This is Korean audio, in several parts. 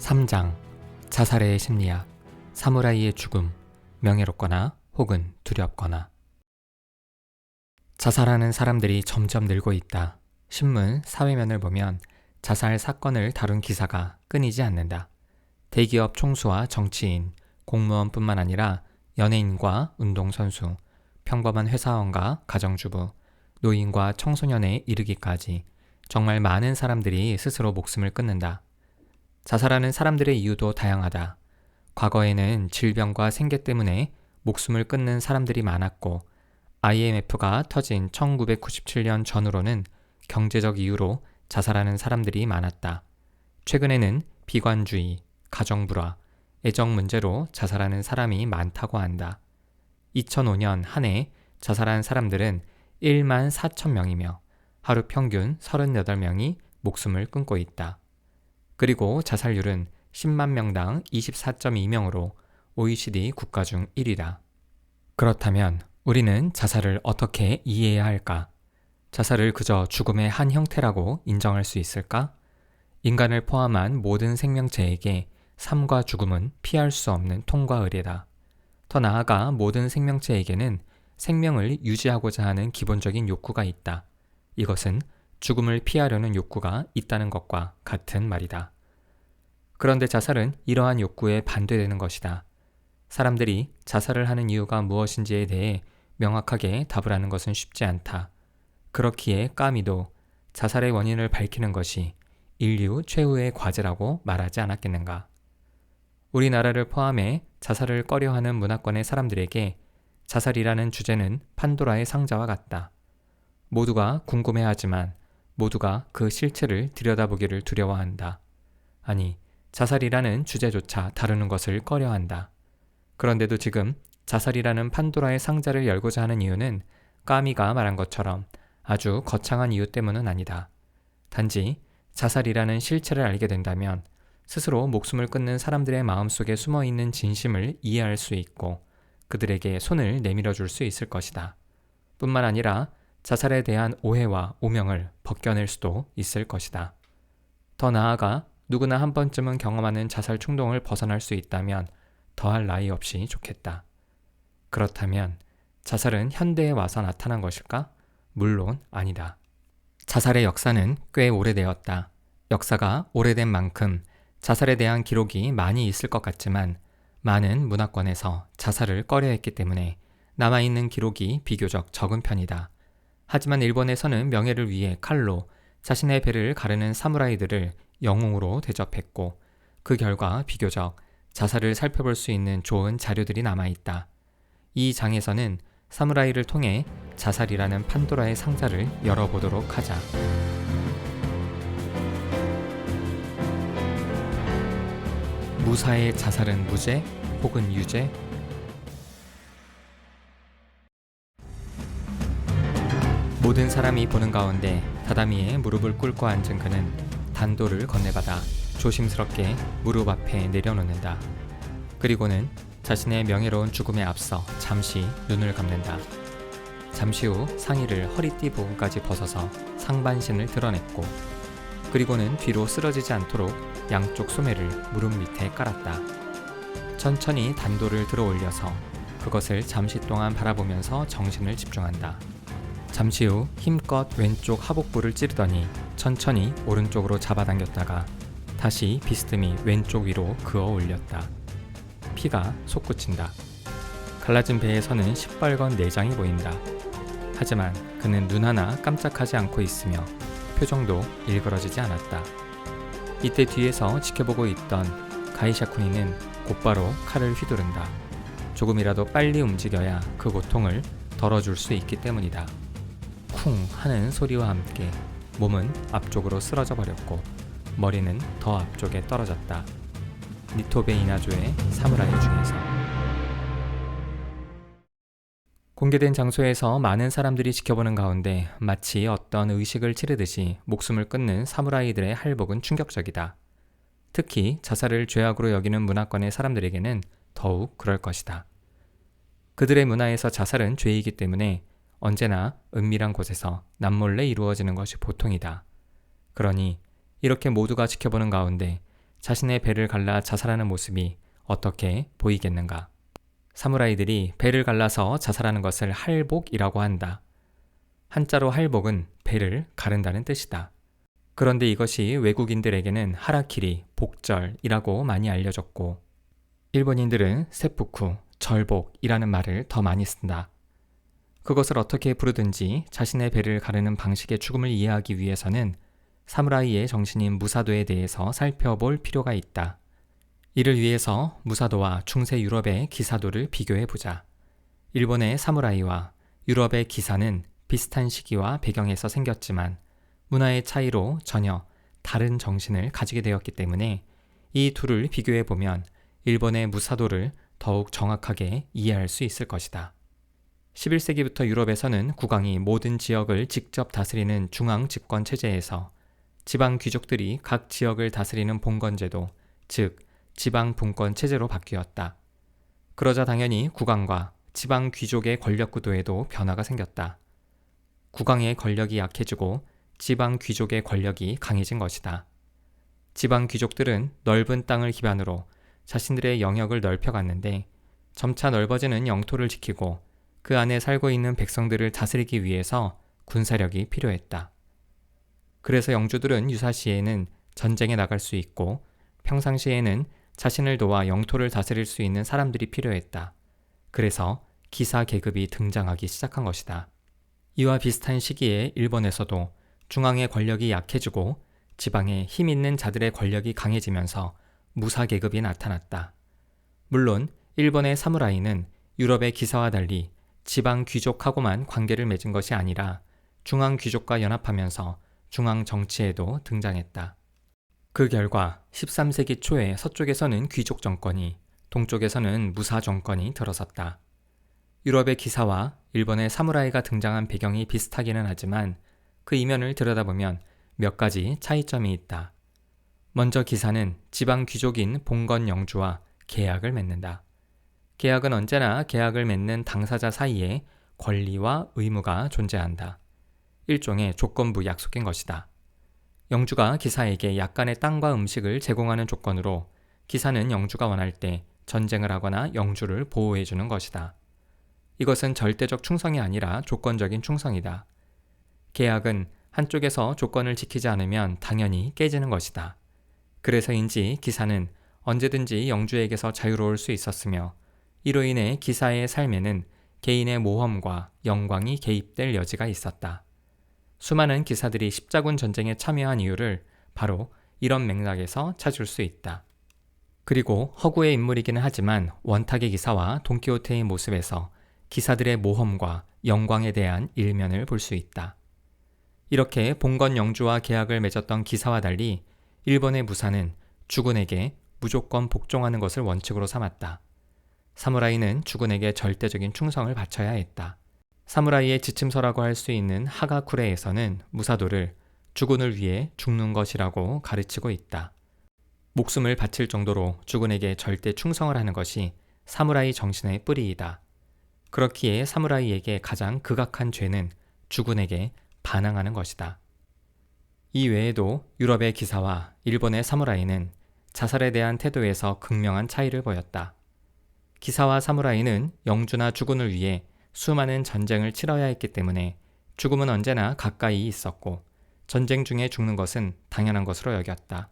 3장 자살의 심리학, 사무라이의 죽음, 명예롭거나 혹은 두렵거나. 자살하는 사람들이 점점 늘고 있다. 신문, 사회면을 보면 자살 사건을 다룬 기사가 끊이지 않는다. 대기업 총수와 정치인, 공무원뿐만 아니라 연예인과 운동선수, 평범한 회사원과 가정주부, 노인과 청소년에 이르기까지 정말 많은 사람들이 스스로 목숨을 끊는다. 자살하는 사람들의 이유도 다양하다. 과거에는 질병과 생계 때문에 목숨을 끊는 사람들이 많았고, IMF가 터진 1997년 전후로는 경제적 이유로 자살하는 사람들이 많았다. 최근에는 비관주의, 가정불화, 애정 문제로 자살하는 사람이 많다고 한다. 2005년 한 해 자살한 사람들은 1만 4천 명이며 하루 평균 38명이 목숨을 끊고 있다. 그리고 자살률은 10만 명당 24.2명으로 OECD 국가 중 1위다. 그렇다면 우리는 자살을 어떻게 이해해야 할까? 자살을 그저 죽음의 한 형태라고 인정할 수 있을까? 인간을 포함한 모든 생명체에게 삶과 죽음은 피할 수 없는 통과 의례다. 더 나아가 모든 생명체에게는 생명을 유지하고자 하는 기본적인 욕구가 있다. 이것은 죽음을 피하려는 욕구가 있다는 것과 같은 말이다. 그런데 자살은 이러한 욕구에 반대되는 것이다. 사람들이 자살을 하는 이유가 무엇인지에 대해 명확하게 답을 하는 것은 쉽지 않다. 그렇기에 까미도 자살의 원인을 밝히는 것이 인류 최후의 과제라고 말하지 않았겠는가. 우리나라를 포함해 자살을 꺼려하는 문화권의 사람들에게 자살이라는 주제는 판도라의 상자와 같다. 모두가 궁금해하지만 모두가 그 실체를 들여다보기를 두려워한다. 아니, 자살이라는 주제조차 다루는 것을 꺼려한다. 그런데도 지금 자살이라는 판도라의 상자를 열고자 하는 이유는 까미가 말한 것처럼 아주 거창한 이유 때문은 아니다. 단지 자살이라는 실체를 알게 된다면 스스로 목숨을 끊는 사람들의 마음속에 숨어있는 진심을 이해할 수 있고 그들에게 손을 내밀어 줄 수 있을 것이다. 뿐만 아니라 자살에 대한 오해와 오명을 벗겨낼 수도 있을 것이다. 더 나아가 누구나 한 번쯤은 경험하는 자살 충동을 벗어날 수 있다면 더할 나위 없이 좋겠다. 그렇다면 자살은 현대에 와서 나타난 것일까? 물론 아니다. 자살의 역사는 꽤 오래되었다. 역사가 오래된 만큼 자살에 대한 기록이 많이 있을 것 같지만 많은 문화권에서 자살을 꺼려했기 때문에 남아있는 기록이 비교적 적은 편이다. 하지만 일본에서는 명예를 위해 칼로 자신의 배를 가르는 사무라이들을 영웅으로 대접했고 그 결과 비교적 자살을 살펴볼 수 있는 좋은 자료들이 남아있다. 이 장에서는 사무라이를 통해 자살이라는 판도라의 상자를 열어보도록 하자. 무사의 자살은 무죄 혹은 유죄? 모든 사람이 보는 가운데 다다미에 무릎을 꿇고 앉은 그는 단도를 건네받아 조심스럽게 무릎 앞에 내려놓는다. 그리고는 자신의 명예로운 죽음에 앞서 잠시 눈을 감는다. 잠시 후 상의를 허리띠 부분까지 벗어서 상반신을 드러냈고 그리고는 뒤로 쓰러지지 않도록 양쪽 소매를 무릎 밑에 깔았다. 천천히 단도를 들어 올려서 그것을 잠시 동안 바라보면서 정신을 집중한다. 잠시 후 힘껏 왼쪽 하복부를 찌르더니 천천히 오른쪽으로 잡아당겼다가 다시 비스듬히 왼쪽 위로 그어 올렸다. 피가 솟구친다. 갈라진 배에서는 시뻘건 내장이 보인다. 하지만 그는 눈 하나 깜짝하지 않고 있으며 표정도 일그러지지 않았다. 이때 뒤에서 지켜보고 있던 가이샤쿠니는 곧바로 칼을 휘두른다. 조금이라도 빨리 움직여야 그 고통을 덜어줄 수 있기 때문이다. 쿵 하는 소리와 함께 몸은 앞쪽으로 쓰러져 버렸고 머리는 더 앞쪽에 떨어졌다. 니토베 이나조의 사무라이 중에서. 공개된 장소에서 많은 사람들이 지켜보는 가운데 마치 어떤 의식을 치르듯이 목숨을 끊는 사무라이들의 할복은 충격적이다. 특히 자살을 죄악으로 여기는 문화권의 사람들에게는 더욱 그럴 것이다. 그들의 문화에서 자살은 죄이기 때문에 언제나 은밀한 곳에서 남몰래 이루어지는 것이 보통이다. 그러니 이렇게 모두가 지켜보는 가운데 자신의 배를 갈라 자살하는 모습이 어떻게 보이겠는가? 사무라이들이 배를 갈라서 자살하는 것을 할복이라고 한다. 한자로 할복은 배를 가른다는 뜻이다. 그런데 이것이 외국인들에게는 하라키리, 복절이라고 많이 알려졌고, 일본인들은 세푸쿠, 절복이라는 말을 더 많이 쓴다. 그것을 어떻게 부르든지 자신의 배를 가르는 방식의 죽음을 이해하기 위해서는 사무라이의 정신인 무사도에 대해서 살펴볼 필요가 있다. 이를 위해서 무사도와 중세 유럽의 기사도를 비교해보자. 일본의 사무라이와 유럽의 기사는 비슷한 시기와 배경에서 생겼지만 문화의 차이로 전혀 다른 정신을 가지게 되었기 때문에 이 둘을 비교해보면 일본의 무사도를 더욱 정확하게 이해할 수 있을 것이다. 11세기부터 유럽에서는 국왕이 모든 지역을 직접 다스리는 중앙 집권 체제에서 지방 귀족들이 각 지역을 다스리는 봉건제도, 즉 지방 분권 체제로 바뀌었다. 그러자 당연히 국왕과 지방 귀족의 권력 구도에도 변화가 생겼다. 국왕의 권력이 약해지고 지방 귀족의 권력이 강해진 것이다. 지방 귀족들은 넓은 땅을 기반으로 자신들의 영역을 넓혀갔는데 점차 넓어지는 영토를 지키고 그 안에 살고 있는 백성들을 다스리기 위해서 군사력이 필요했다. 그래서 영주들은 유사시에는 전쟁에 나갈 수 있고 평상시에는 자신을 도와 영토를 다스릴 수 있는 사람들이 필요했다. 그래서 기사 계급이 등장하기 시작한 것이다. 이와 비슷한 시기에 일본에서도 중앙의 권력이 약해지고 지방에 힘 있는 자들의 권력이 강해지면서 무사 계급이 나타났다. 물론 일본의 사무라이는 유럽의 기사와 달리 지방 귀족하고만 관계를 맺은 것이 아니라 중앙 귀족과 연합하면서 중앙 정치에도 등장했다. 그 결과 13세기 초에 서쪽에서는 귀족 정권이, 동쪽에서는 무사 정권이 들어섰다. 유럽의 기사와 일본의 사무라이가 등장한 배경이 비슷하기는 하지만 그 이면을 들여다보면 몇 가지 차이점이 있다. 먼저 기사는 지방 귀족인 봉건 영주와 계약을 맺는다. 계약은 언제나 계약을 맺는 당사자 사이에 권리와 의무가 존재한다. 일종의 조건부 약속인 것이다. 영주가 기사에게 약간의 땅과 음식을 제공하는 조건으로 기사는 영주가 원할 때 전쟁을 하거나 영주를 보호해주는 것이다. 이것은 절대적 충성이 아니라 조건적인 충성이다. 계약은 한쪽에서 조건을 지키지 않으면 당연히 깨지는 것이다. 그래서인지 기사는 언제든지 영주에게서 자유로울 수 있었으며 이로 인해 기사의 삶에는 개인의 모험과 영광이 개입될 여지가 있었다. 수많은 기사들이 십자군 전쟁에 참여한 이유를 바로 이런 맥락에서 찾을 수 있다. 그리고 허구의 인물이기는 하지만 원탁의 기사와 돈키호테의 모습에서 기사들의 모험과 영광에 대한 일면을 볼 수 있다. 이렇게 봉건 영주와 계약을 맺었던 기사와 달리 일본의 무사는 주군에게 무조건 복종하는 것을 원칙으로 삼았다. 사무라이는 주군에게 절대적인 충성을 바쳐야 했다. 사무라이의 지침서라고 할 수 있는 하가쿠레에서는 무사도를 주군을 위해 죽는 것이라고 가르치고 있다. 목숨을 바칠 정도로 주군에게 절대 충성을 하는 것이 사무라이 정신의 뿌리이다. 그렇기에 사무라이에게 가장 극악한 죄는 주군에게 반항하는 것이다. 이 외에도 유럽의 기사와 일본의 사무라이는 자살에 대한 태도에서 극명한 차이를 보였다. 기사와 사무라이는 영주나 주군을 위해 수많은 전쟁을 치러야 했기 때문에 죽음은 언제나 가까이 있었고 전쟁 중에 죽는 것은 당연한 것으로 여겼다.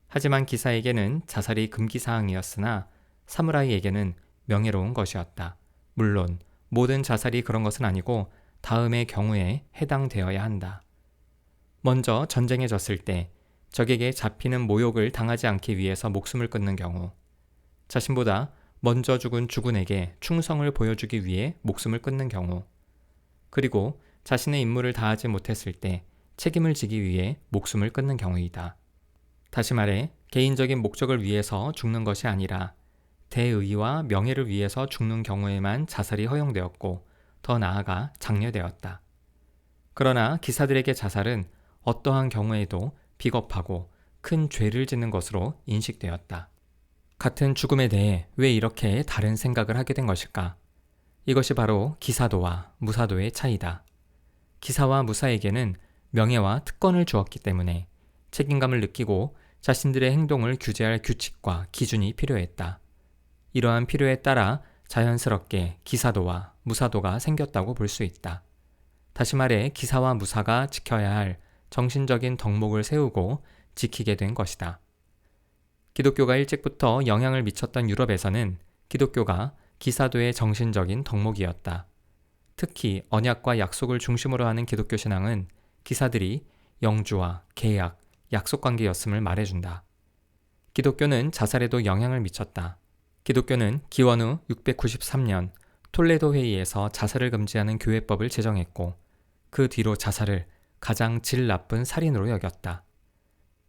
하지만 기사에게는 자살이 금기사항이었으나 사무라이에게는 명예로운 것이었다. 물론 모든 자살이 그런 것은 아니고 다음의 경우에 해당되어야 한다. 먼저 전쟁에 졌을 때 적에게 잡히는 모욕을 당하지 않기 위해서 목숨을 끊는 경우, 자신보다 먼저 죽은 주군에게 충성을 보여주기 위해 목숨을 끊는 경우, 그리고 자신의 임무를 다하지 못했을 때 책임을 지기 위해 목숨을 끊는 경우이다. 다시 말해 개인적인 목적을 위해서 죽는 것이 아니라 대의와 명예를 위해서 죽는 경우에만 자살이 허용되었고 더 나아가 장려되었다. 그러나 기사들에게 자살은 어떠한 경우에도 비겁하고 큰 죄를 짓는 것으로 인식되었다. 같은 죽음에 대해 왜 이렇게 다른 생각을 하게 된 것일까? 이것이 바로 기사도와 무사도의 차이다. 기사와 무사에게는 명예와 특권을 주었기 때문에 책임감을 느끼고 자신들의 행동을 규제할 규칙과 기준이 필요했다. 이러한 필요에 따라 자연스럽게 기사도와 무사도가 생겼다고 볼 수 있다. 다시 말해 기사와 무사가 지켜야 할 정신적인 덕목을 세우고 지키게 된 것이다. 기독교가 일찍부터 영향을 미쳤던 유럽에서는 기독교가 기사도의 정신적인 덕목이었다. 특히 언약과 약속을 중심으로 하는 기독교 신앙은 기사들이 영주와 계약, 약속관계였음을 말해준다. 기독교는 자살에도 영향을 미쳤다. 기독교는 기원 후 693년 톨레도 회의에서 자살을 금지하는 교회법을 제정했고 그 뒤로 자살을 가장 질 나쁜 살인으로 여겼다.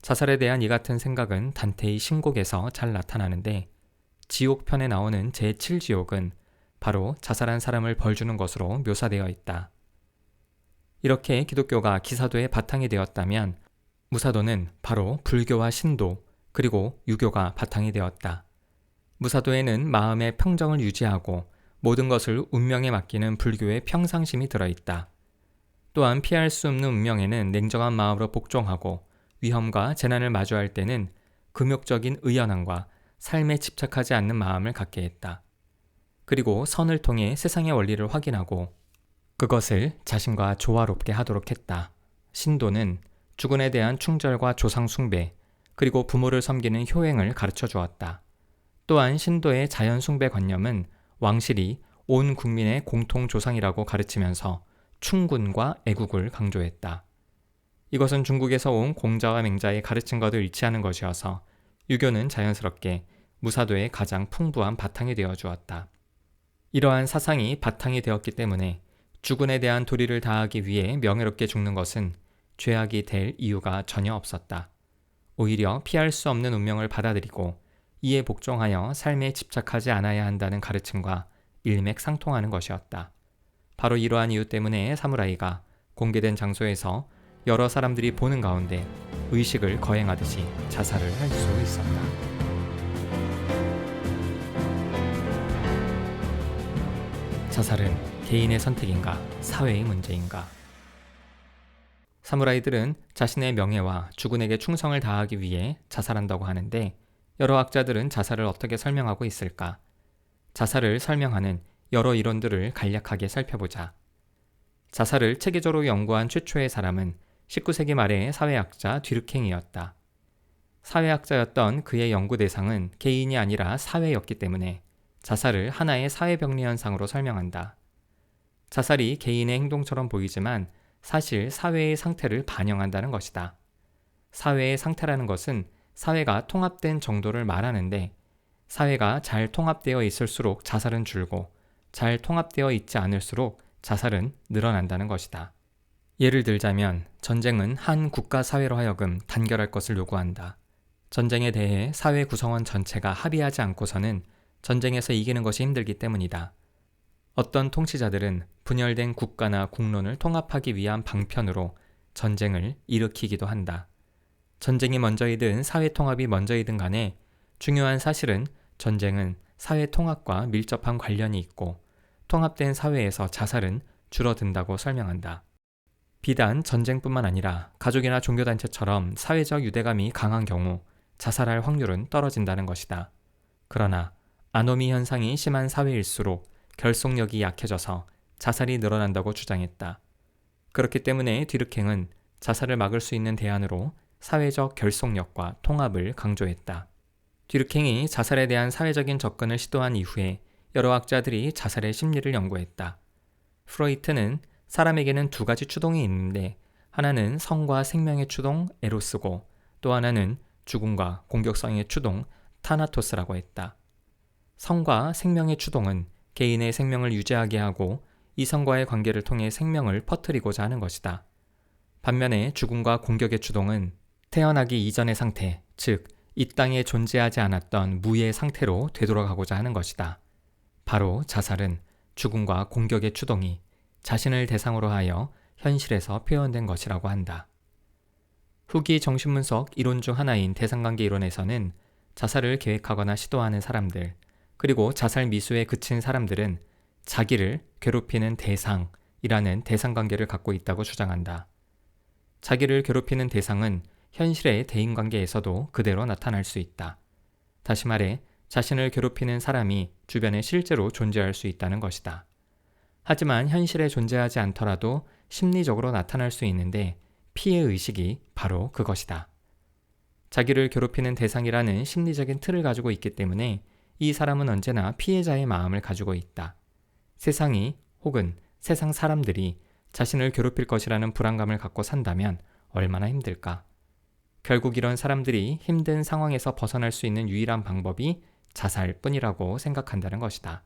자살에 대한 이 같은 생각은 단테의 신곡에서 잘 나타나는데 지옥편에 나오는 제7지옥은 바로 자살한 사람을 벌주는 것으로 묘사되어 있다. 이렇게 기독교가 기사도의 바탕이 되었다면 무사도는 바로 불교와 신도 그리고 유교가 바탕이 되었다. 무사도에는 마음의 평정을 유지하고 모든 것을 운명에 맡기는 불교의 평상심이 들어있다. 또한 피할 수 없는 운명에는 냉정한 마음으로 복종하고 위험과 재난을 마주할 때는 금욕적인 의연함과 삶에 집착하지 않는 마음을 갖게 했다. 그리고 선을 통해 세상의 원리를 확인하고 그것을 자신과 조화롭게 하도록 했다. 신도는 주군에 대한 충절과 조상 숭배, 그리고 부모를 섬기는 효행을 가르쳐 주었다. 또한 신도의 자연 숭배 관념은 왕실이 온 국민의 공통 조상이라고 가르치면서 충군과 애국을 강조했다. 이것은 중국에서 온 공자와 맹자의 가르침과도 일치하는 것이어서 유교는 자연스럽게 무사도의 가장 풍부한 바탕이 되어 주었다. 이러한 사상이 바탕이 되었기 때문에 주군에 대한 도리를 다하기 위해 명예롭게 죽는 것은 죄악이 될 이유가 전혀 없었다. 오히려 피할 수 없는 운명을 받아들이고 이에 복종하여 삶에 집착하지 않아야 한다는 가르침과 일맥상통하는 것이었다. 바로 이러한 이유 때문에 사무라이가 공개된 장소에서 여러 사람들이 보는 가운데 의식을 거행하듯이 자살을 할 수 있었다. 자살은 개인의 선택인가, 사회의 문제인가? 사무라이들은 자신의 명예와 주군에게 충성을 다하기 위해 자살한다고 하는데 여러 학자들은 자살을 어떻게 설명하고 있을까? 자살을 설명하는 여러 이론들을 간략하게 살펴보자. 자살을 체계적으로 연구한 최초의 사람은 19세기 말의 사회학자 뒤르킹이었다. 사회학자였던 그의 연구 대상은 개인이 아니라 사회였기 때문에 자살을 하나의 사회병리 현상으로 설명한다. 자살이 개인의 행동처럼 보이지만 사실 사회의 상태를 반영한다는 것이다. 사회의 상태라는 것은 사회가 통합된 정도를 말하는데 사회가 잘 통합되어 있을수록 자살은 줄고 잘 통합되어 있지 않을수록 자살은 늘어난다는 것이다. 예를 들자면 전쟁은 한 국가 사회로 하여금 단결할 것을 요구한다. 전쟁에 대해 사회 구성원 전체가 합의하지 않고서는 전쟁에서 이기는 것이 힘들기 때문이다. 어떤 통치자들은 분열된 국가나 국론을 통합하기 위한 방편으로 전쟁을 일으키기도 한다. 전쟁이 먼저이든 사회 통합이 먼저이든 간에 중요한 사실은 전쟁은 사회 통합과 밀접한 관련이 있고 통합된 사회에서 자살은 줄어든다고 설명한다. 비단 전쟁뿐만 아니라 가족이나 종교단체처럼 사회적 유대감이 강한 경우 자살할 확률은 떨어진다는 것이다. 그러나 아노미 현상이 심한 사회일수록 결속력이 약해져서 자살이 늘어난다고 주장했다. 그렇기 때문에 뒤르킹은 자살을 막을 수 있는 대안으로 사회적 결속력과 통합을 강조했다. 뒤르킹이 자살에 대한 사회적인 접근을 시도한 이후에 여러 학자들이 자살의 심리를 연구했다. 프로이트는 사람에게는 두 가지 추동이 있는데 하나는 성과 생명의 추동 에로스고 또 하나는 죽음과 공격성의 추동 타나토스라고 했다. 성과 생명의 추동은 개인의 생명을 유지하게 하고 이성과의 관계를 통해 생명을 퍼뜨리고자 하는 것이다. 반면에 죽음과 공격의 추동은 태어나기 이전의 상태, 즉 이 땅에 존재하지 않았던 무의 상태로 되돌아가고자 하는 것이다. 바로 자살은 죽음과 공격의 추동이 자신을 대상으로 하여 현실에서 표현된 것이라고 한다. 후기 정신분석 이론 중 하나인 대상관계 이론에서는 자살을 계획하거나 시도하는 사람들, 그리고 자살 미수에 그친 사람들은 자기를 괴롭히는 대상이라는 대상관계를 갖고 있다고 주장한다. 자기를 괴롭히는 대상은 현실의 대인관계에서도 그대로 나타날 수 있다. 다시 말해 자신을 괴롭히는 사람이 주변에 실제로 존재할 수 있다는 것이다. 하지만 현실에 존재하지 않더라도 심리적으로 나타날 수 있는데 피해의식이 바로 그것이다. 자기를 괴롭히는 대상이라는 심리적인 틀을 가지고 있기 때문에 이 사람은 언제나 피해자의 마음을 가지고 있다. 세상이 혹은 세상 사람들이 자신을 괴롭힐 것이라는 불안감을 갖고 산다면 얼마나 힘들까? 결국 이런 사람들이 힘든 상황에서 벗어날 수 있는 유일한 방법이 자살뿐이라고 생각한다는 것이다.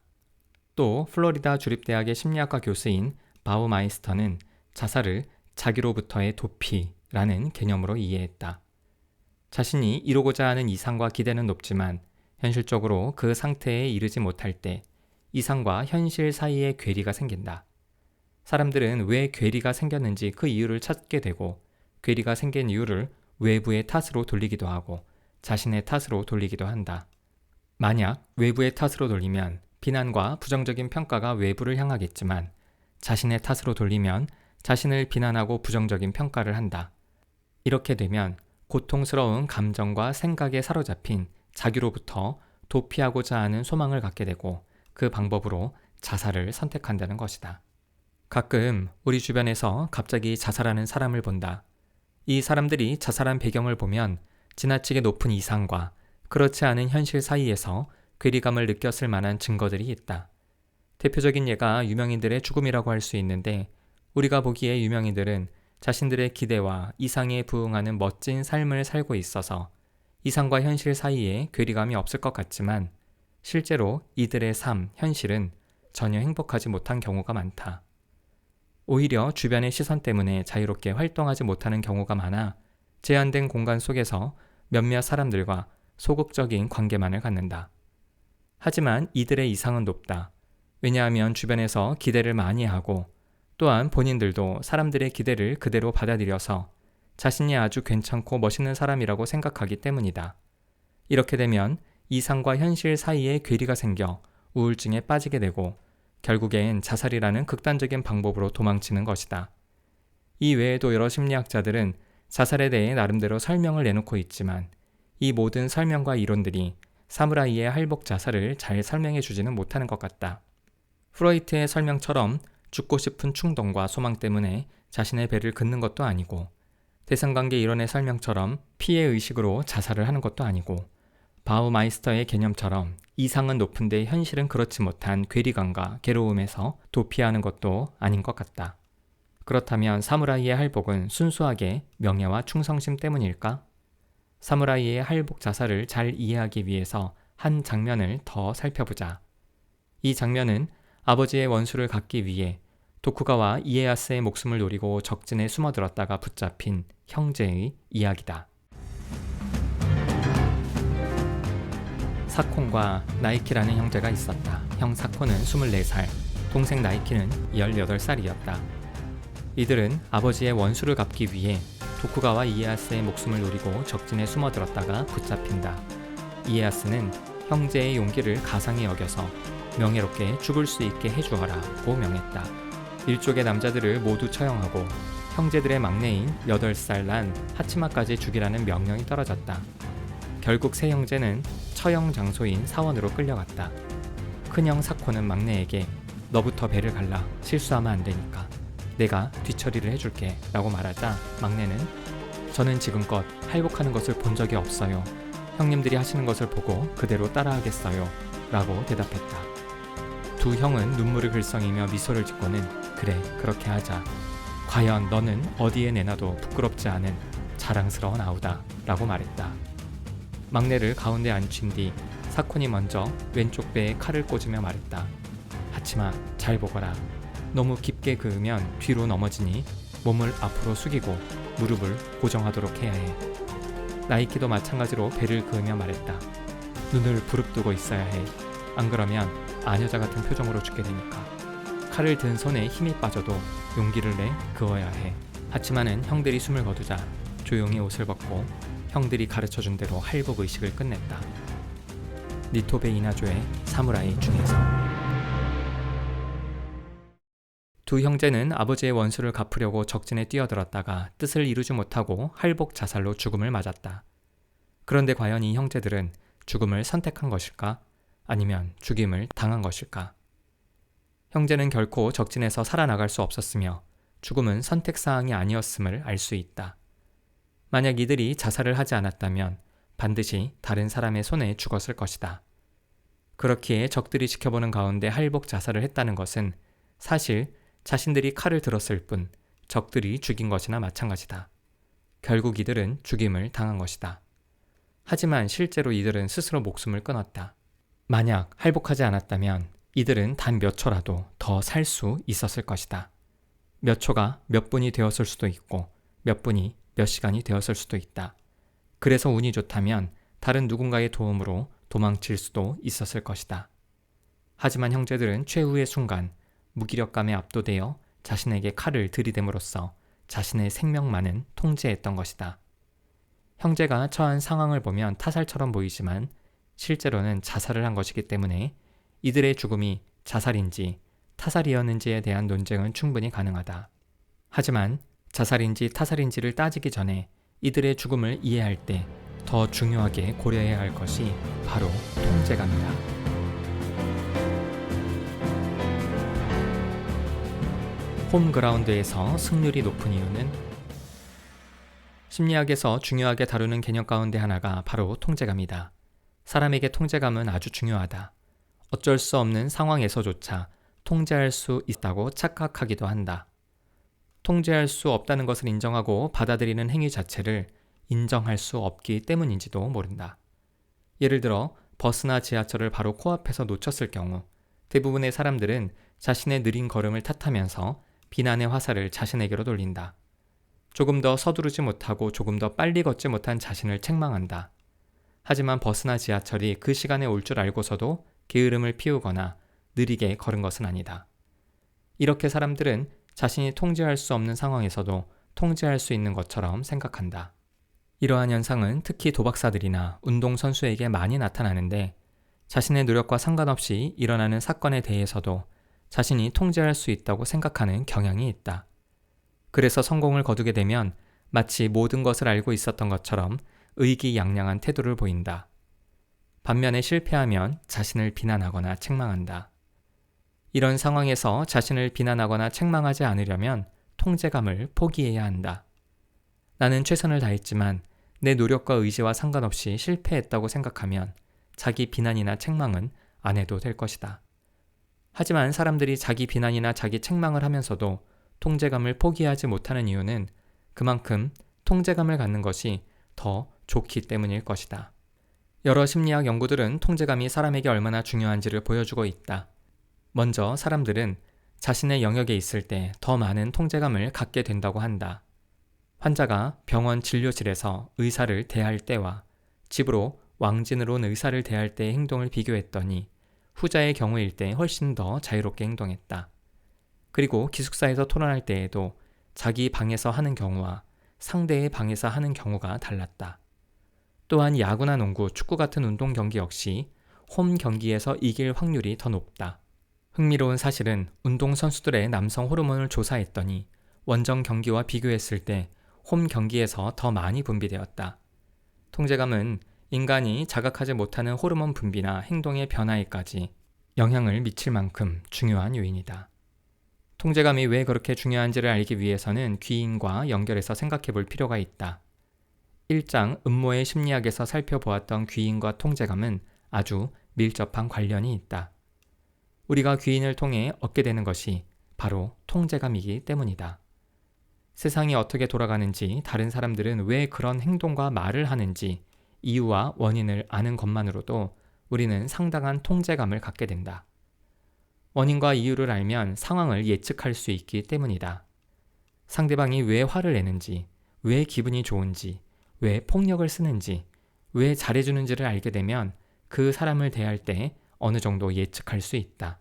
또 플로리다 주립대학의 심리학과 교수인 바우마이스터는 자살을 자기로부터의 도피라는 개념으로 이해했다. 자신이 이루고자 하는 이상과 기대는 높지만 현실적으로 그 상태에 이르지 못할 때 이상과 현실 사이에 괴리가 생긴다. 사람들은 왜 괴리가 생겼는지 그 이유를 찾게 되고 괴리가 생긴 이유를 외부의 탓으로 돌리기도 하고 자신의 탓으로 돌리기도 한다. 만약 외부의 탓으로 돌리면 비난과 부정적인 평가가 외부를 향하겠지만 자신의 탓으로 돌리면 자신을 비난하고 부정적인 평가를 한다. 이렇게 되면 고통스러운 감정과 생각에 사로잡힌 자기로부터 도피하고자 하는 소망을 갖게 되고 그 방법으로 자살을 선택한다는 것이다. 가끔 우리 주변에서 갑자기 자살하는 사람을 본다. 이 사람들이 자살한 배경을 보면 지나치게 높은 이상과 그렇지 않은 현실 사이에서 괴리감을 느꼈을 만한 증거들이 있다. 대표적인 예가 유명인들의 죽음이라고 할 수 있는데 우리가 보기에 유명인들은 자신들의 기대와 이상에 부응하는 멋진 삶을 살고 있어서 이상과 현실 사이에 괴리감이 없을 것 같지만 실제로 이들의 삶, 현실은 전혀 행복하지 못한 경우가 많다. 오히려 주변의 시선 때문에 자유롭게 활동하지 못하는 경우가 많아 제한된 공간 속에서 몇몇 사람들과 소극적인 관계만을 갖는다. 하지만 이들의 이상은 높다. 왜냐하면 주변에서 기대를 많이 하고 또한 본인들도 사람들의 기대를 그대로 받아들여서 자신이 아주 괜찮고 멋있는 사람이라고 생각하기 때문이다. 이렇게 되면 이상과 현실 사이에 괴리가 생겨 우울증에 빠지게 되고 결국엔 자살이라는 극단적인 방법으로 도망치는 것이다. 이 외에도 여러 심리학자들은 자살에 대해 나름대로 설명을 내놓고 있지만 이 모든 설명과 이론들이 사무라이의 할복 자살을 잘 설명해 주지는 못하는 것 같다. 프로이트의 설명처럼 죽고 싶은 충동과 소망 때문에 자신의 배를 긋는 것도 아니고 대상관계 이론의 설명처럼 피해의식으로 자살을 하는 것도 아니고 바우마이스터의 개념처럼 이상은 높은데 현실은 그렇지 못한 괴리감과 괴로움에서 도피하는 것도 아닌 것 같다. 그렇다면 사무라이의 할복은 순수하게 명예와 충성심 때문일까? 사무라이의 할복 자살을 잘 이해하기 위해서 한 장면을 더 살펴보자. 이 장면은 아버지의 원수를 갚기 위해 도쿠가와 이에야스의 목숨을 노리고 적진에 숨어들었다가 붙잡힌 형제의 이야기다. 사콘과 나이키라는 형제가 있었다. 형 사콘은 24살, 동생 나이키는 18살이었다. 이들은 아버지의 원수를 갚기 위해 도쿠가와 이에야스의 목숨을 노리고 적진에 숨어들었다가 붙잡힌다. 이에야스는 형제의 용기를 가상히 여겨서 명예롭게 죽을 수 있게 해주어라고 명했다. 일족의 남자들을 모두 처형하고 형제들의 막내인 8살 난 하치마까지 죽이라는 명령이 떨어졌다. 결국 세 형제는 처형 장소인 사원으로 끌려갔다. 큰형 사코는 막내에게 너부터 배를 갈라. 실수하면 안 되니까. 내가 뒤처리를 해줄게 라고 말하자 막내는 저는 지금껏 할복하는 것을 본 적이 없어요. 형님들이 하시는 것을 보고 그대로 따라하겠어요 라고 대답했다. 두 형은 눈물을 글썽이며 미소를 짓고는 그래 그렇게 하자. 과연 너는 어디에 내놔도 부끄럽지 않은 자랑스러운 아우다 라고 말했다. 막내를 가운데 앉힌 뒤 사콘이 먼저 왼쪽 배에 칼을 꽂으며 말했다. 하치마 잘 보거라. 너무 깊게 그으면 뒤로 넘어지니 몸을 앞으로 숙이고 무릎을 고정하도록 해야 해. 나이키도 마찬가지로 배를 그으며 말했다. 눈을 부릅뜨고 있어야 해. 안 그러면 아녀자 같은 표정으로 죽게 되니까. 칼을 든 손에 힘이 빠져도 용기를 내 그어야 해. 하치마는 형들이 숨을 거두자 조용히 옷을 벗고 형들이 가르쳐준 대로 할복 의식을 끝냈다. 니토베 이나조의 사무라이 중에서 두 형제는 아버지의 원수를 갚으려고 적진에 뛰어들었다가 뜻을 이루지 못하고 할복 자살로 죽음을 맞았다. 그런데 과연 이 형제들은 죽음을 선택한 것일까? 아니면 죽임을 당한 것일까? 형제는 결코 적진에서 살아나갈 수 없었으며 죽음은 선택사항이 아니었음을 알 수 있다. 만약 이들이 자살을 하지 않았다면 반드시 다른 사람의 손에 죽었을 것이다. 그렇기에 적들이 지켜보는 가운데 할복 자살을 했다는 것은 사실 자신들이 칼을 들었을 뿐 적들이 죽인 것이나 마찬가지다. 결국 이들은 죽임을 당한 것이다. 하지만 실제로 이들은 스스로 목숨을 끊었다. 만약 할복하지 않았다면 이들은 단 몇 초라도 더 살 수 있었을 것이다. 몇 초가 몇 분이 되었을 수도 있고 몇 분이 몇 시간이 되었을 수도 있다. 그래서 운이 좋다면 다른 누군가의 도움으로 도망칠 수도 있었을 것이다. 하지만 형제들은 최후의 순간 무기력감에 압도되어 자신에게 칼을 들이댐으로써 자신의 생명만은 통제했던 것이다. 형제가 처한 상황을 보면 타살처럼 보이지만 실제로는 자살을 한 것이기 때문에 이들의 죽음이 자살인지 타살이었는지에 대한 논쟁은 충분히 가능하다. 하지만 자살인지 타살인지를 따지기 전에 이들의 죽음을 이해할 때 더 중요하게 고려해야 할 것이 바로 통제감이다. 홈그라운드에서 승률이 높은 이유는 심리학에서 중요하게 다루는 개념 가운데 하나가 바로 통제감이다. 사람에게 통제감은 아주 중요하다. 어쩔 수 없는 상황에서조차 통제할 수 있다고 착각하기도 한다. 통제할 수 없다는 것을 인정하고 받아들이는 행위 자체를 인정할 수 없기 때문인지도 모른다. 예를 들어 버스나 지하철을 바로 코앞에서 놓쳤을 경우 대부분의 사람들은 자신의 느린 걸음을 탓하면서 비난의 화살을 자신에게로 돌린다. 조금 더 서두르지 못하고 조금 더 빨리 걷지 못한 자신을 책망한다. 하지만 버스나 지하철이 그 시간에 올 줄 알고서도 게으름을 피우거나 느리게 걸은 것은 아니다. 이렇게 사람들은 자신이 통제할 수 없는 상황에서도 통제할 수 있는 것처럼 생각한다. 이러한 현상은 특히 도박사들이나 운동선수에게 많이 나타나는데 자신의 노력과 상관없이 일어나는 사건에 대해서도 자신이 통제할 수 있다고 생각하는 경향이 있다. 그래서 성공을 거두게 되면 마치 모든 것을 알고 있었던 것처럼 의기양양한 태도를 보인다. 반면에 실패하면 자신을 비난하거나 책망한다. 이런 상황에서 자신을 비난하거나 책망하지 않으려면 통제감을 포기해야 한다. 나는 최선을 다했지만 내 노력과 의지와 상관없이 실패했다고 생각하면 자기 비난이나 책망은 안 해도 될 것이다. 하지만 사람들이 자기 비난이나 자기 책망을 하면서도 통제감을 포기하지 못하는 이유는 그만큼 통제감을 갖는 것이 더 좋기 때문일 것이다. 여러 심리학 연구들은 통제감이 사람에게 얼마나 중요한지를 보여주고 있다. 먼저 사람들은 자신의 영역에 있을 때 더 많은 통제감을 갖게 된다고 한다. 환자가 병원 진료실에서 의사를 대할 때와 집으로 왕진으로 온 의사를 대할 때의 행동을 비교했더니 후자의 경우일 때 훨씬 더 자유롭게 행동했다. 그리고 기숙사에서 토론할 때에도 자기 방에서 하는 경우와 상대의 방에서 하는 경우가 달랐다. 또한 야구나 농구, 축구 같은 운동 경기 역시 홈 경기에서 이길 확률이 더 높다. 흥미로운 사실은 운동선수들의 남성 호르몬을 조사했더니 원정 경기와 비교했을 때 홈 경기에서 더 많이 분비되었다. 통제감은 인간이 자각하지 못하는 호르몬 분비나 행동의 변화에까지 영향을 미칠 만큼 중요한 요인이다. 통제감이 왜 그렇게 중요한지를 알기 위해서는 귀인과 연결해서 생각해 볼 필요가 있다. 1장 음모의 심리학에서 살펴보았던 귀인과 통제감은 아주 밀접한 관련이 있다. 우리가 귀인을 통해 얻게 되는 것이 바로 통제감이기 때문이다. 세상이 어떻게 돌아가는지, 다른 사람들은 왜 그런 행동과 말을 하는지 이유와 원인을 아는 것만으로도 우리는 상당한 통제감을 갖게 된다. 원인과 이유를 알면 상황을 예측할 수 있기 때문이다. 상대방이 왜 화를 내는지, 왜 기분이 좋은지, 왜 폭력을 쓰는지, 왜 잘해주는지를 알게 되면 그 사람을 대할 때 어느 정도 예측할 수 있다.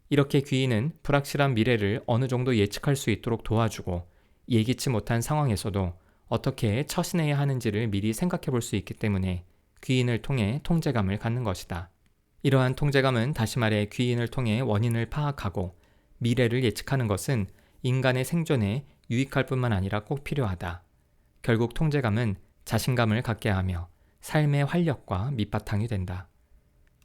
이렇게 귀인은 불확실한 미래를 어느 정도 예측할 수 있도록 도와주고 예기치 못한 상황에서도 어떻게 처신해야 하는지를 미리 생각해 볼 수 있기 때문에 귀인을 통해 통제감을 갖는 것이다. 이러한 통제감은 다시 말해 귀인을 통해 원인을 파악하고 미래를 예측하는 것은 인간의 생존에 유익할 뿐만 아니라 꼭 필요하다. 결국 통제감은 자신감을 갖게 하며 삶의 활력과 밑바탕이 된다.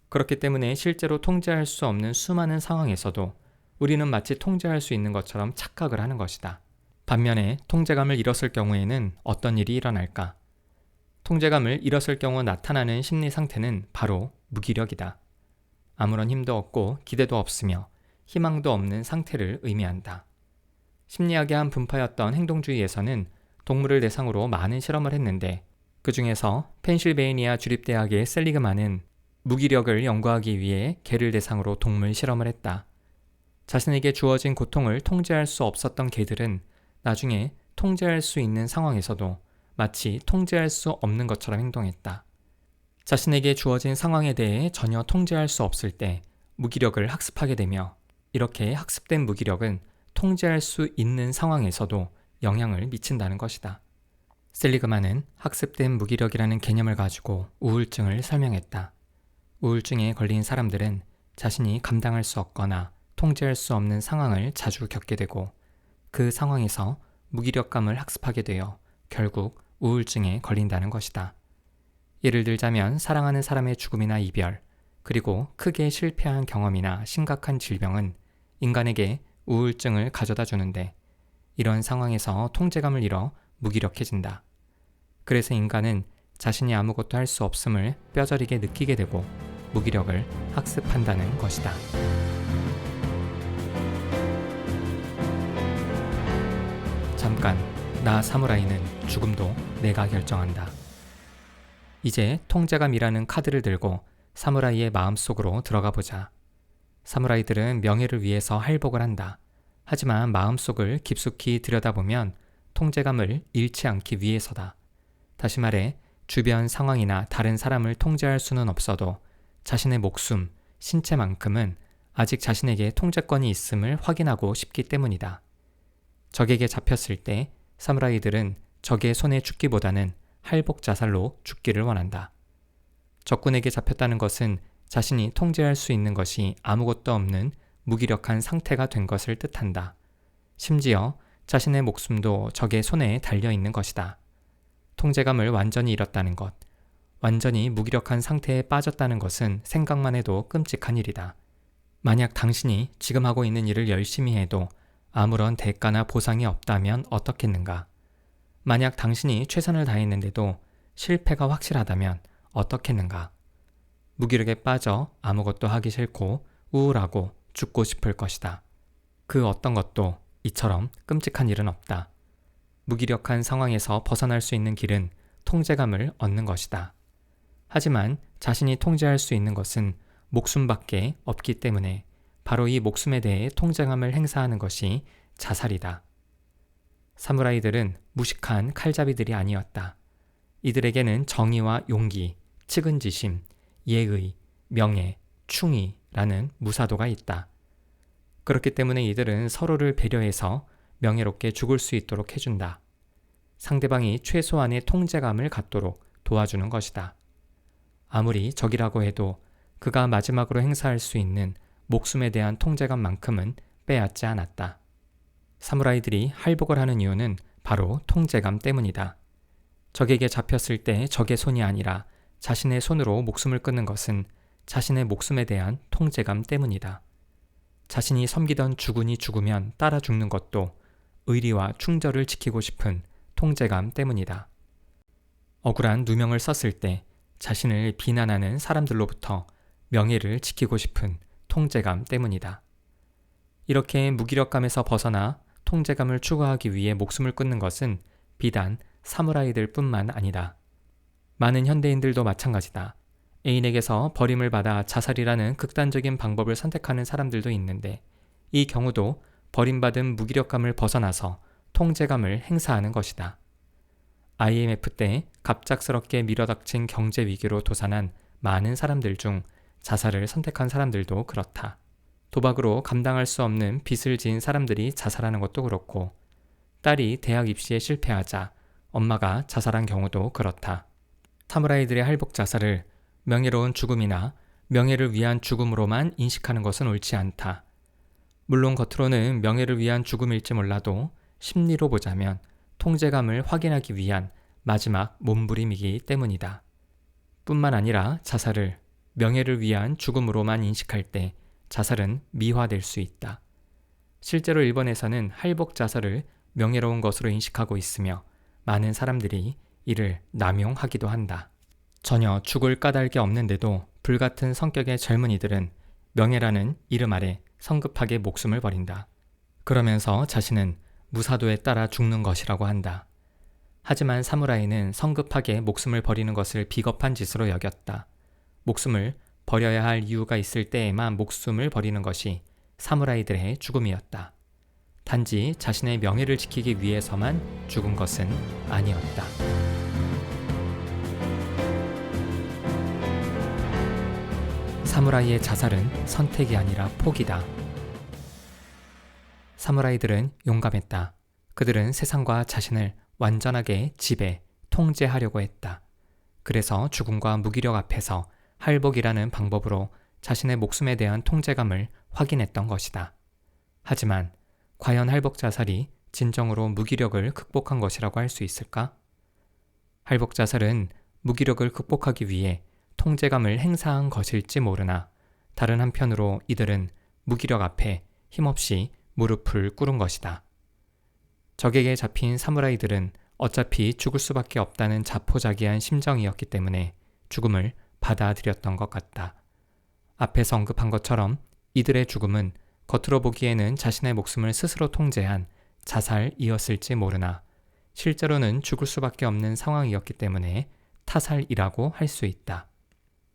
그렇기 때문에 실제로 통제할 수 없는 수많은 상황에서도 우리는 마치 통제할 수 있는 것처럼 착각을 하는 것이다. 반면에 통제감을 잃었을 경우에는 어떤 일이 일어날까? 통제감을 잃었을 경우 나타나는 심리 상태는 바로 무기력이다. 아무런 힘도 없고 기대도 없으며 희망도 없는 상태를 의미한다. 심리학의 한 분파였던 행동주의에서는 동물을 대상으로 많은 실험을 했는데 그 중에서 펜실베이니아 주립대학의 셀리그만은 무기력을 연구하기 위해 개를 대상으로 동물 실험을 했다. 자신에게 주어진 고통을 통제할 수 없었던 개들은 나중에 통제할 수 있는 상황에서도 마치 통제할 수 없는 것처럼 행동했다. 자신에게 주어진 상황에 대해 전혀 통제할 수 없을 때 무기력을 학습하게 되며 이렇게 학습된 무기력은 통제할 수 있는 상황에서도 영향을 미친다는 것이다. 셀리그만은 학습된 무기력이라는 개념을 가지고 우울증을 설명했다. 우울증에 걸린 사람들은 자신이 감당할 수 없거나 통제할 수 없는 상황을 자주 겪게 되고 그 상황에서 무기력감을 학습하게 되어 결국 우울증에 걸린다는 것이다. 예를 들자면 사랑하는 사람의 죽음이나 이별, 그리고 크게 실패한 경험이나 심각한 질병은 인간에게 우울증을 가져다 주는데 이런 상황에서 통제감을 잃어 무기력해진다. 그래서 인간은 자신이 아무것도 할 수 없음을 뼈저리게 느끼게 되고 무기력을 학습한다는 것이다. 잠깐, 나 사무라이는 죽음도 내가 결정한다. 이제 통제감이라는 카드를 들고 사무라이의 마음속으로 들어가 보자. 사무라이들은 명예를 위해서 할복을 한다. 하지만 마음속을 깊숙이 들여다보면 통제감을 잃지 않기 위해서다. 다시 말해 주변 상황이나 다른 사람을 통제할 수는 없어도 자신의 목숨, 신체만큼은 아직 자신에게 통제권이 있음을 확인하고 싶기 때문이다. 적에게 잡혔을 때 사무라이들은 적의 손에 죽기보다는 할복 자살로 죽기를 원한다. 적군에게 잡혔다는 것은 자신이 통제할 수 있는 것이 아무것도 없는 무기력한 상태가 된 것을 뜻한다. 심지어 자신의 목숨도 적의 손에 달려 있는 것이다. 통제감을 완전히 잃었다는 것, 완전히 무기력한 상태에 빠졌다는 것은 생각만 해도 끔찍한 일이다. 만약 당신이 지금 하고 있는 일을 열심히 해도 아무런 대가나 보상이 없다면 어떻겠는가? 만약 당신이 최선을 다했는데도 실패가 확실하다면 어떻겠는가? 무기력에 빠져 아무것도 하기 싫고 우울하고 죽고 싶을 것이다. 그 어떤 것도 이처럼 끔찍한 일은 없다. 무기력한 상황에서 벗어날 수 있는 길은 통제감을 얻는 것이다. 하지만 자신이 통제할 수 있는 것은 목숨밖에 없기 때문에 바로 이 목숨에 대해 통제감을 행사하는 것이 자살이다. 사무라이들은 무식한 칼잡이들이 아니었다. 이들에게는 정의와 용기, 측은지심, 예의, 명예, 충의라는 무사도가 있다. 그렇기 때문에 이들은 서로를 배려해서 명예롭게 죽을 수 있도록 해준다. 상대방이 최소한의 통제감을 갖도록 도와주는 것이다. 아무리 적이라고 해도 그가 마지막으로 행사할 수 있는 목숨에 대한 통제감만큼은 빼앗지 않았다. 사무라이들이 할복을 하는 이유는 바로 통제감 때문이다. 적에게 잡혔을 때 적의 손이 아니라 자신의 손으로 목숨을 끊는 것은 자신의 목숨에 대한 통제감 때문이다. 자신이 섬기던 주군이 죽으면 따라 죽는 것도 의리와 충절을 지키고 싶은 통제감 때문이다. 억울한 누명을 썼을 때 자신을 비난하는 사람들로부터 명예를 지키고 싶은 통제감 때문이다. 이렇게 무기력감에서 벗어나 통제감을 추구하기 위해 목숨을 끊는 것은 비단 사무라이들 뿐만 아니다. 많은 현대인들도 마찬가지다. 애인에게서 버림을 받아 자살이라는 극단적인 방법을 선택하는 사람들도 있는데 이 경우도 버림받은 무기력감을 벗어나서 통제감을 행사하는 것이다. IMF 때 갑작스럽게 밀어닥친 경제 위기로 도산한 많은 사람들 중 자살을 선택한 사람들도 그렇다. 도박으로 감당할 수 없는 빚을 지은 사람들이 자살하는 것도 그렇고 딸이 대학 입시에 실패하자 엄마가 자살한 경우도 그렇다. 사무라이들의 할복 자살을 명예로운 죽음이나 명예를 위한 죽음으로만 인식하는 것은 옳지 않다. 물론 겉으로는 명예를 위한 죽음일지 몰라도 심리로 보자면 통제감을 확인하기 위한 마지막 몸부림이기 때문이다. 뿐만 아니라 자살을 명예를 위한 죽음으로만 인식할 때 자살은 미화될 수 있다. 실제로 일본에서는 할복 자살을 명예로운 것으로 인식하고 있으며 많은 사람들이 이를 남용하기도 한다. 전혀 죽을 까닭이 없는데도 불같은 성격의 젊은이들은 명예라는 이름 아래 성급하게 목숨을 버린다. 그러면서 자신은 무사도에 따라 죽는 것이라고 한다. 하지만 사무라이는 성급하게 목숨을 버리는 것을 비겁한 짓으로 여겼다. 목숨을 버려야 할 이유가 있을 때에만 목숨을 버리는 것이 사무라이들의 죽음이었다. 단지 자신의 명예를 지키기 위해서만 죽은 것은 아니었다. 사무라이의 자살은 선택이 아니라 포기다. 사무라이들은 용감했다. 그들은 세상과 자신을 완전하게 지배, 통제하려고 했다. 그래서 죽음과 무기력 앞에서 할복이라는 방법으로 자신의 목숨에 대한 통제감을 확인했던 것이다. 하지만 과연 할복 자살이 진정으로 무기력을 극복한 것이라고 할 수 있을까? 할복 자살은 무기력을 극복하기 위해 통제감을 행사한 것일지 모르나 다른 한편으로 이들은 무기력 앞에 힘없이 무릎을 꿇은 것이다. 적에게 잡힌 사무라이들은 어차피 죽을 수밖에 없다는 자포자기한 심정이었기 때문에 죽음을 받아들였던 것 같다. 앞에서 언급한 것처럼 이들의 죽음은 겉으로 보기에는 자신의 목숨을 스스로 통제한 자살이었을지 모르나 실제로는 죽을 수밖에 없는 상황이었기 때문에 타살이라고 할 수 있다.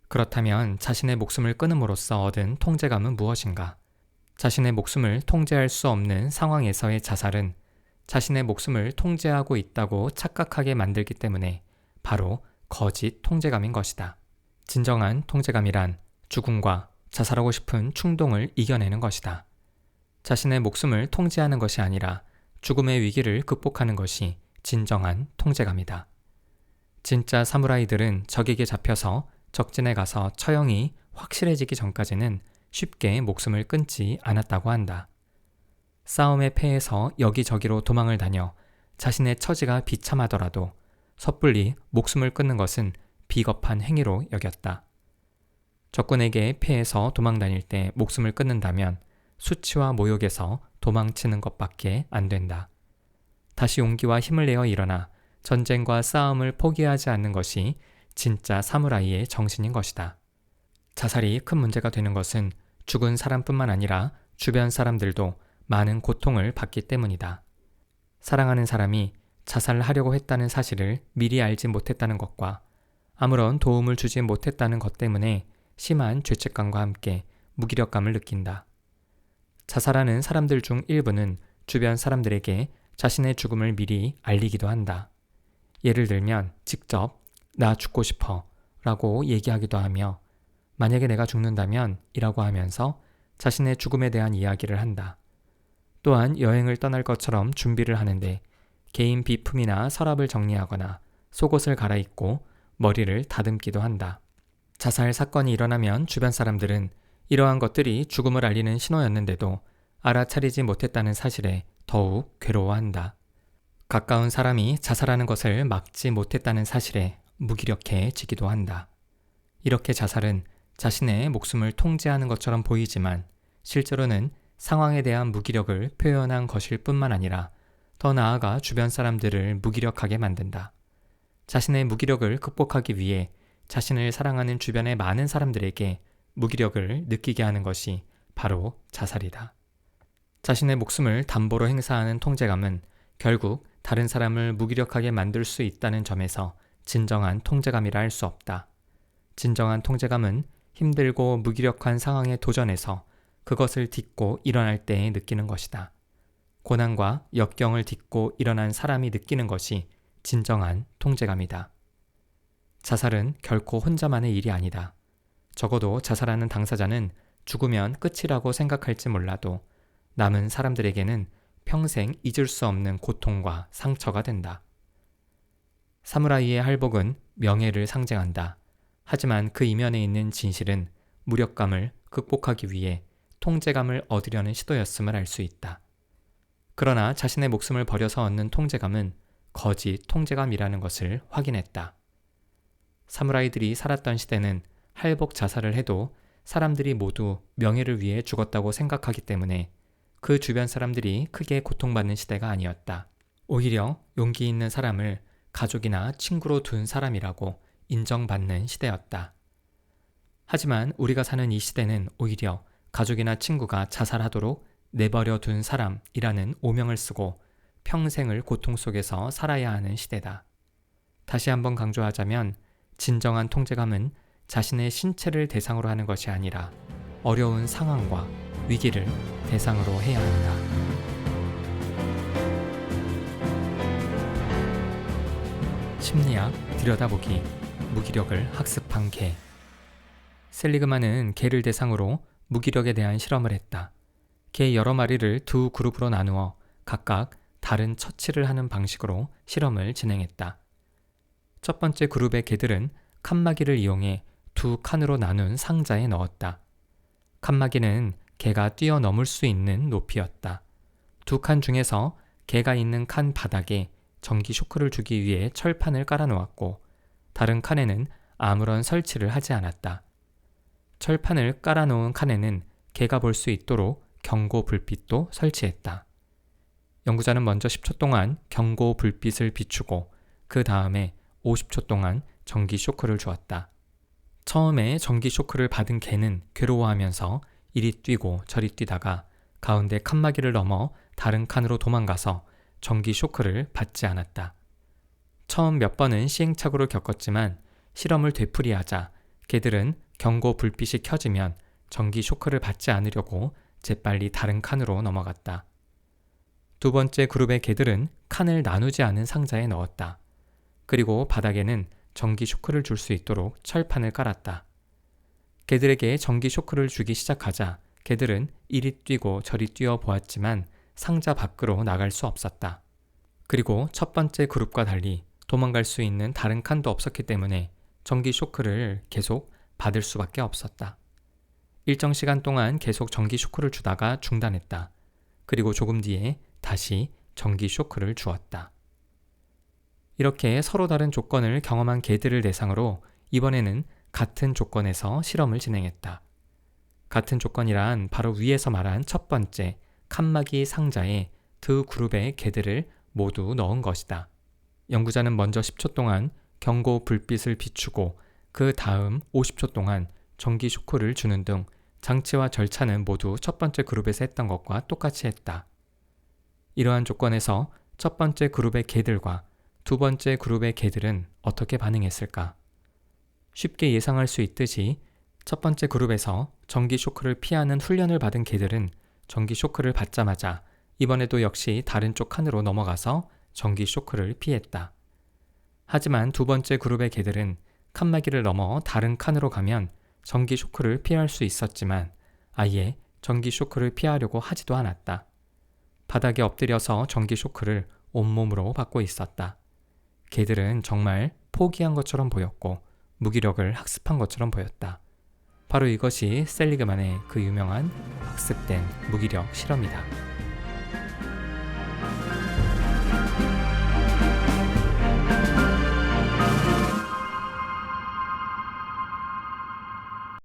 그렇다면 자신의 목숨을 끊음으로써 얻은 통제감은 무엇인가? 자신의 목숨을 통제할 수 없는 상황에서의 자살은 자신의 목숨을 통제하고 있다고 착각하게 만들기 때문에 바로 거짓 통제감인 것이다. 진정한 통제감이란 죽음과 자살하고 싶은 충동을 이겨내는 것이다. 자신의 목숨을 통제하는 것이 아니라 죽음의 위기를 극복하는 것이 진정한 통제감이다. 진짜 사무라이들은 적에게 잡혀서 적진에 가서 처형이 확실해지기 전까지는 쉽게 목숨을 끊지 않았다고 한다. 싸움에 패해서 여기저기로 도망을 다녀 자신의 처지가 비참하더라도 섣불리 목숨을 끊는 것은 비겁한 행위로 여겼다. 적군에게 패해서 도망다닐 때 목숨을 끊는다면 수치와 모욕에서 도망치는 것밖에 안 된다. 다시 용기와 힘을 내어 일어나 전쟁과 싸움을 포기하지 않는 것이 진짜 사무라이의 정신인 것이다. 자살이 큰 문제가 되는 것은 죽은 사람뿐만 아니라 주변 사람들도 많은 고통을 받기 때문이다. 사랑하는 사람이 자살하려고 했다는 사실을 미리 알지 못했다는 것과 아무런 도움을 주지 못했다는 것 때문에 심한 죄책감과 함께 무기력감을 느낀다. 자살하는 사람들 중 일부는 주변 사람들에게 자신의 죽음을 미리 알리기도 한다. 예를 들면 직접 나 죽고 싶어 라고 얘기하기도 하며 만약에 내가 죽는다면 이라고 하면서 자신의 죽음에 대한 이야기를 한다. 또한 여행을 떠날 것처럼 준비를 하는데 개인 비품이나 서랍을 정리하거나 속옷을 갈아입고 머리를 다듬기도 한다. 자살 사건이 일어나면 주변 사람들은 이러한 것들이 죽음을 알리는 신호였는데도 알아차리지 못했다는 사실에 더욱 괴로워한다. 가까운 사람이 자살하는 것을 막지 못했다는 사실에 무기력해지기도 한다. 이렇게 자살은 자신의 목숨을 통제하는 것처럼 보이지만 실제로는 상황에 대한 무기력을 표현한 것일 뿐만 아니라 더 나아가 주변 사람들을 무기력하게 만든다. 자신의 무기력을 극복하기 위해 자신을 사랑하는 주변의 많은 사람들에게 무기력을 느끼게 하는 것이 바로 자살이다. 자신의 목숨을 담보로 행사하는 통제감은 결국 다른 사람을 무기력하게 만들 수 있다는 점에서 진정한 통제감이라 할 수 없다. 진정한 통제감은 힘들고 무기력한 상황에 도전해서 그것을 딛고 일어날 때에 느끼는 것이다. 고난과 역경을 딛고 일어난 사람이 느끼는 것이 진정한 통제감이다. 자살은 결코 혼자만의 일이 아니다. 적어도 자살하는 당사자는 죽으면 끝이라고 생각할지 몰라도 남은 사람들에게는 평생 잊을 수 없는 고통과 상처가 된다. 사무라이의 할복은 명예를 상징한다. 하지만 그 이면에 있는 진실은 무력감을 극복하기 위해 통제감을 얻으려는 시도였음을 알 수 있다. 그러나 자신의 목숨을 버려서 얻는 통제감은 거짓 통제감이라는 것을 확인했다. 사무라이들이 살았던 시대는 할복 자살을 해도 사람들이 모두 명예를 위해 죽었다고 생각하기 때문에 그 주변 사람들이 크게 고통받는 시대가 아니었다. 오히려 용기 있는 사람을 가족이나 친구로 둔 사람이라고 인정받는 시대였다. 하지만 우리가 사는 이 시대는 오히려 가족이나 친구가 자살하도록 내버려 둔 사람이라는 오명을 쓰고 평생을 고통 속에서 살아야 하는 시대다. 다시 한번 강조하자면 진정한 통제감은 자신의 신체를 대상으로 하는 것이 아니라 어려운 상황과 위기를 대상으로 해야 한다. 심리학 들여다보기, 무기력을 학습한 개. 셀리그만은 개를 대상으로 무기력에 대한 실험을 했다. 개 여러 마리를 두 그룹으로 나누어 각각 다른 처치를 하는 방식으로 실험을 진행했다. 첫 번째 그룹의 개들은 칸막이를 이용해 두 칸으로 나눈 상자에 넣었다. 칸막이는 개가 뛰어넘을 수 있는 높이였다. 두 칸 중에서 개가 있는 칸 바닥에 전기 쇼크를 주기 위해 철판을 깔아놓았고 다른 칸에는 아무런 설치를 하지 않았다. 철판을 깔아놓은 칸에는 개가 볼 수 있도록 경고 불빛도 설치했다. 연구자는 먼저 10초 동안 경고 불빛을 비추고 그 다음에 50초 동안 전기 쇼크를 주었다. 처음에 전기 쇼크를 받은 개는 괴로워하면서 이리 뛰고 저리 뛰다가 가운데 칸막이를 넘어 다른 칸으로 도망가서 전기 쇼크를 받지 않았다. 처음 몇 번은 시행착오를 겪었지만 실험을 되풀이하자 개들은 경고 불빛이 켜지면 전기 쇼크를 받지 않으려고 재빨리 다른 칸으로 넘어갔다. 두 번째 그룹의 개들은 칸을 나누지 않은 상자에 넣었다. 그리고 바닥에는 전기 쇼크를 줄 수 있도록 철판을 깔았다. 개들에게 전기 쇼크를 주기 시작하자 개들은 이리 뛰고 저리 뛰어 보았지만 상자 밖으로 나갈 수 없었다. 그리고 첫 번째 그룹과 달리 도망갈 수 있는 다른 칸도 없었기 때문에 전기 쇼크를 계속 받을 수밖에 없었다. 일정 시간 동안 계속 전기 쇼크를 주다가 중단했다. 그리고 조금 뒤에 다시 전기 쇼크를 주었다. 이렇게 서로 다른 조건을 경험한 개들을 대상으로 이번에는 같은 조건에서 실험을 진행했다. 같은 조건이란 바로 위에서 말한 첫 번째 칸막이 상자에 두 그룹의 개들을 모두 넣은 것이다. 연구자는 먼저 10초 동안 경고 불빛을 비추고 그 다음 50초 동안 전기 쇼크를 주는 등 장치와 절차는 모두 첫 번째 그룹에서 했던 것과 똑같이 했다. 이러한 조건에서 첫 번째 그룹의 개들과 두 번째 그룹의 개들은 어떻게 반응했을까? 쉽게 예상할 수 있듯이 첫 번째 그룹에서 전기 쇼크를 피하는 훈련을 받은 개들은 전기 쇼크를 받자마자 이번에도 역시 다른 쪽 칸으로 넘어가서 전기 쇼크를 피했다. 하지만 두 번째 그룹의 개들은 칸막이를 넘어 다른 칸으로 가면 전기 쇼크를 피할 수 있었지만 아예 전기 쇼크를 피하려고 하지도 않았다. 바닥에 엎드려서 전기 쇼크를 온몸으로 받고 있었다. 개들은 정말 포기한 것처럼 보였고 무기력을 학습한 것처럼 보였다. 바로 이것이 셀리그만의 그 유명한 학습된 무기력 실험이다.